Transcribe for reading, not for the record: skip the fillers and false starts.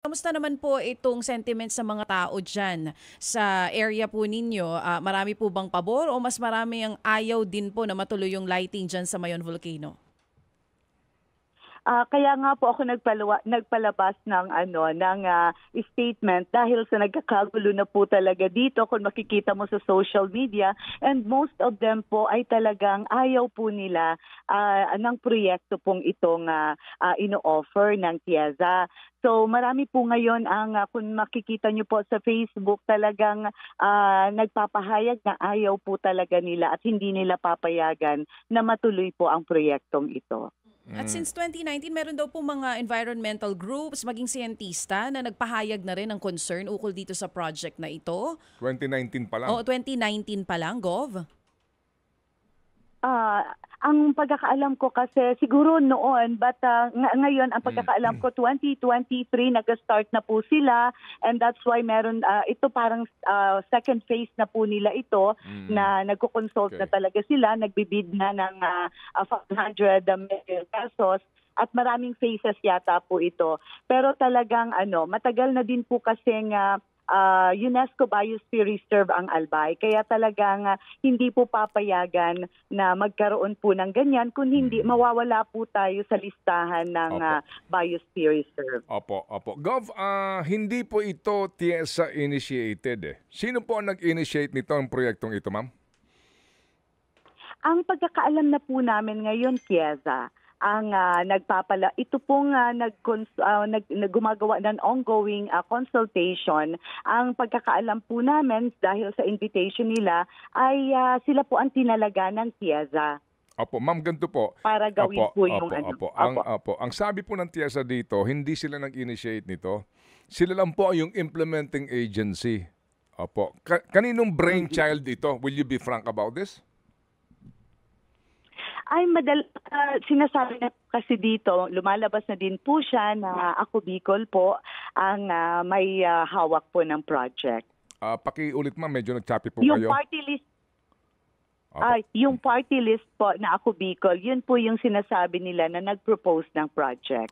Kamusta naman po itong sentiment sa mga tao dyan sa area po ninyo? Marami po bang pabor o mas marami ang ayaw din po na matuloy yung lighting dyan sa Mayon Volcano? Kaya nga po ako nagpalabas ng statement dahil sa nagkakagulo na po talaga dito kung makikita mo sa social media, and most of them po ay talagang ayaw po nila ng proyekto pong itong ino-offer ng TIEZA. So marami po ngayon ang kung makikita niyo po sa Facebook talagang nagpapahayag na ayaw po talaga nila at hindi nila papayagan na matuloy po ang proyektong ito. At since 2019, meron daw po mga environmental groups, maging siyentista na nagpahayag na rin ng concern ukol dito sa project na ito. 2019 pa lang. Oo, 2019 pa lang, Gov. Ang pagkakaalam ko kasi siguro noon, but ngayon ang pagkakaalam ko 2023 nag-start na po sila, and that's why meron ito parang second phase na po nila ito na nagko-consult na talaga sila, nagbibid na ng 500 million pesos at maraming phases yata po ito. Pero talagang matagal na din po kasing UNESCO Biosphere Reserve ang Albay. Kaya talagang hindi po papayagan na magkaroon po ng ganyan kung hindi mawawala po tayo sa listahan ng Biosphere Reserve. Opo. Gov, hindi po ito TIEZA initiated. Sino po ang nag-initiate nito ang proyektong ito, ma'am? Ang pagkakaalam na po namin ngayon, TIEZA, ang ito pong gumagawa ng ongoing consultation. Ang pagkakaalam po namin dahil sa invitation nila ay sila po ang tinalaga ng TIEZA. Opo, ma'am, ganito po. Para gawin po yung Ang sabi po ng TIEZA dito, hindi sila nag-initiate nito. Sila lang po yung implementing agency. Opo. Kaninong brainchild ito? Will you be frank about this? Ay sinasabi na kasi dito, lumalabas na din po siya na Ako Bicol po ang may hawak po ng project. Pakiulit, ma'am, medyo nag-choppy po Yung kayo. Party list, yung party list po na Ako Bicol, yun po yung sinasabi nila na nag-propose ng project.